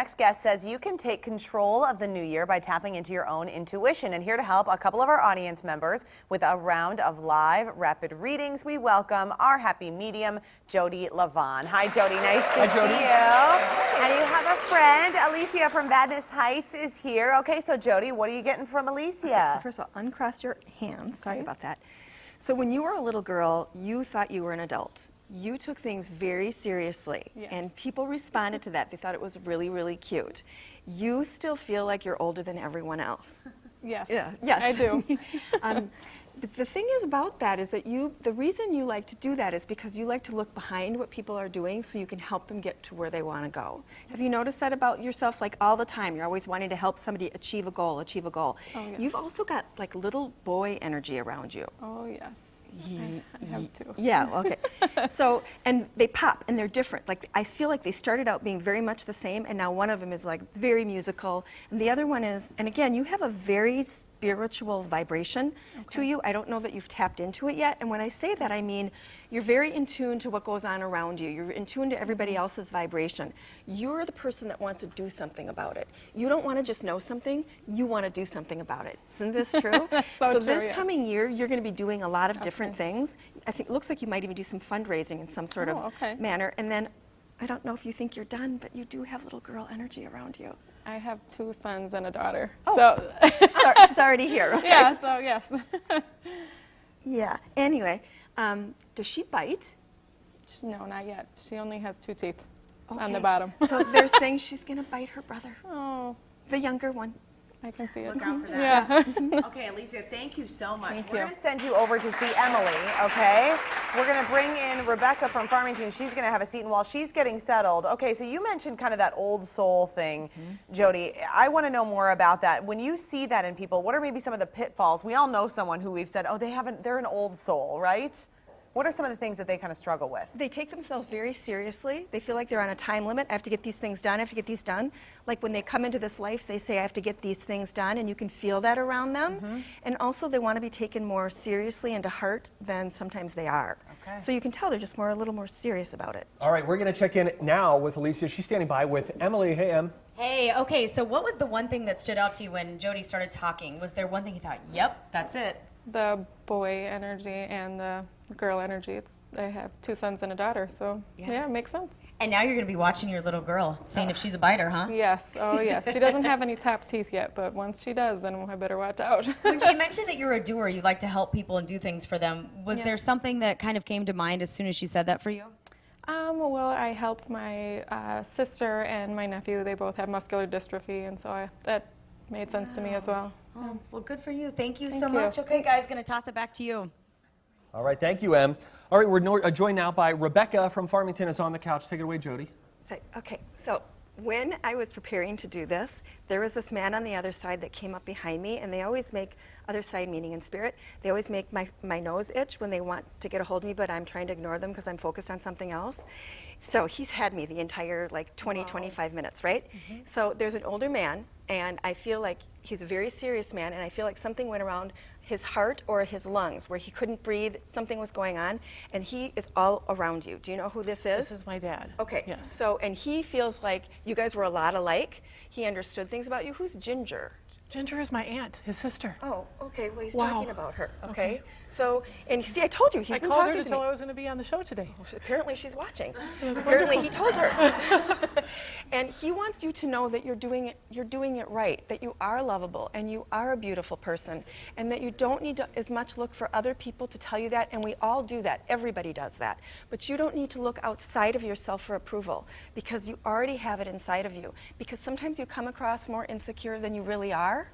next guest says you can take control of the new year by tapping into your own intuition. And here to help a couple of our audience members with a round of live rapid readings, we welcome our happy medium, Jodi Livon. Hi, Jodi. Nice to see you. And you have a friend, Alicia from Badness Heights is here. Okay, so Jodi, what are you getting from Alicia? Okay, so first of all, uncross your hands. Sorry about that. So when you were a little girl, you thought you were an adult. You took things very seriously, and people responded to that. They thought it was really, really cute. You still feel like you're older than everyone else. Yes, Yes. I do. But the thing is about that is that the reason you like to do that is because you like to look behind what people are doing so you can help them get to where they want to go. Have you noticed that about yourself? Like all the time, you're always wanting to help somebody achieve a goal, achieve a goal. Oh, yes. You've also got like little boy energy around you. Oh, yes. I have to. Yeah, okay. So, and they pop, and they're different. Like, I feel like they started out being very much the same, and now one of them is like very musical, and the other one is, and again, you have a very spiritual vibration to you. I don't know that you've tapped into it yet, and when I say that, I mean you're very in tune to what goes on around you. You're in tune to everybody else's vibration. You're the person that wants to do something about it. You don't want to just know something, you want to do something about it. Isn't this true? So true, this yes. coming year, you're going to be doing a lot of different things. I think it looks like you might even do some fundraising in some sort of manner. And then, I don't know if you think you're done, but you do have little girl energy around you. I have 2 sons and a daughter. Oh. So She's already here. Okay? yeah, so yes. Yeah. Anyway, does she bite? No, not yet. She only has 2 teeth on Okay. the bottom. So they're saying she's going to bite her brother, Oh, the younger one. I can see it. Look out for that. Yeah. Okay, Alicia, thank you so much. Thank We're you. going to send you over to see Emily, okay? We're going to bring in Rebecca from Farmington. She's going to have a seat, and while she's getting settled, okay, so you mentioned kind of that old soul thing, Jodi. I want to know more about that. When you see that in people, what are maybe some of the pitfalls? We all know someone who we've said, oh, they're an old soul, right? What are some of the things that they kind of struggle with? They take themselves very seriously. They feel like they're on a time limit. I have to get these things done. I have to get these done. Like when they come into this life, they say, I have to get these things done, and you can feel that around them. And also, they want to be taken more seriously and to heart than sometimes they are. Okay. So you can tell they're just a little more serious about it. All right, we're going to check in now with Alicia. She's standing by with Emily. Hey, Em. Hey, okay, so what was the one thing that stood out to you when Jodi started talking? Was there one thing you thought, yep, that's it? The boy energy and the girl energy. I have 2 sons and a daughter, so yeah, it makes sense. And now you're going to be watching your little girl, seeing if she's a biter, huh? Yes, oh yes. She doesn't have any top teeth yet, but once she does, then I better watch out. When she mentioned that you're a doer, you like to help people and do things for them, was there something that kind of came to mind as soon as she said that for you? Well, I helped my sister and my nephew. They both have muscular dystrophy, and so that made sense to me as well. Oh, well, good for you. Thank you so you. much. Okay, guys, going to toss it back to you. All right, thank you, Em. All right, we're joined now by Rebecca from Farmington is on the couch. Take it away, Jodi. Okay, so when I was preparing to do this, there was this man on the other side that came up behind me, and they always make, other side meaning in spirit, they always make my nose itch when they want to get a hold of me, but I'm trying to ignore them because I'm focused on something else. So he's had me the entire 25 minutes, right? So there's an older man, and I feel like he's a very serious man, and I feel like something went around his heart or his lungs where he couldn't breathe, something was going on, and he is all around you. Do you know who this is? This is my dad. Okay, Yes. so, and he feels like you guys were a lot alike. He understood things about you. Who's Ginger? Ginger is my aunt, his sister. Oh, okay, well, he's Wow. talking about her, okay? Okay. So, and see, I told you, he's I been called her talking to to tell me. her I was going to be on the show today. Apparently she's watching. That's Apparently he wonderful. told her. And he wants you to know that you're doing it right, that you are lovable and you are a beautiful person, and that you don't need to as much look for other people to tell you that, and we all do that. Everybody does that. But you don't need to look outside of yourself for approval, because you already have it inside of you. Because sometimes you come across more insecure than you really are.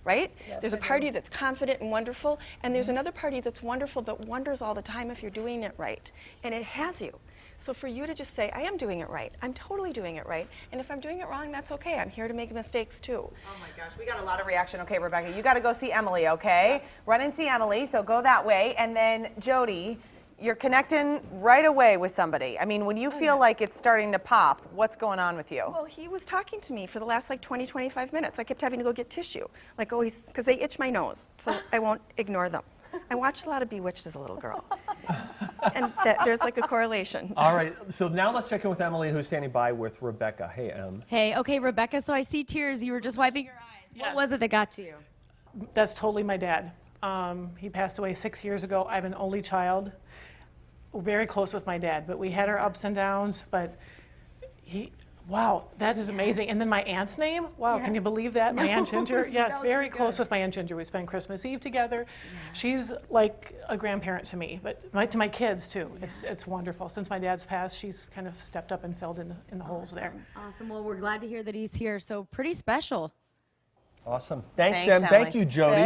Right? Yes, There's a I do. party that's confident and wonderful, and there's another party that's wonderful but wonders all the time if you're doing it right. And it has you. So for you to just say, I am doing it right, I'm totally doing it right, and if I'm doing it wrong, that's okay. I'm here to make mistakes too. Oh my gosh, we got a lot of reaction. Okay, Rebecca, you got to go see Emily, okay? Run and see Emily, so go that way. And then, Jodi, you're connecting right away with somebody. I mean, when you feel like it's starting to pop, what's going on with you? Well, he was talking to me for the last 25 minutes. I kept having to go get tissue. Like, oh, because they itch my nose, so I won't ignore them. I watched a lot of Bewitched as a little girl. And there's like a correlation. All right, so now let's check in with Emily, who's standing by with Rebecca. Hey, Em. Hey, okay, Rebecca, so I see tears. You were just wiping your eyes. What Yes. was it that got to you? That's totally my dad. He passed away 6 years ago. I have an only child. We're very close with my dad, but we had our ups and downs, but wow, that is amazing. And then my aunt's name, wow, can you believe that? My Aunt Ginger, yes, very close with my Aunt Ginger. We spent Christmas Eve together. She's like a grandparent to me, but to my kids too. It's wonderful. Since my dad's passed, she's kind of stepped up and filled in the holes there. Awesome. Well, we're glad to hear that he's here. So pretty special. Awesome. Thanks, Thanks, Em. Emily. Thank you, Jodi.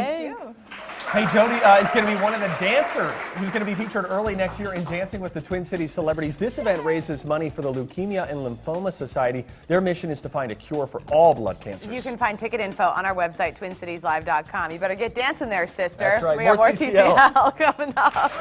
Hey, Jodi is going to be one of the dancers who's going to be featured early next year in Dancing with the Twin Cities Celebrities. This event raises money for the Leukemia and Lymphoma Society. Their mission is to find a cure for all blood cancers. You can find ticket info on our website, twincitieslive.com. You better get dancing there, sister. That's right. We have More more TCL. TCL coming up.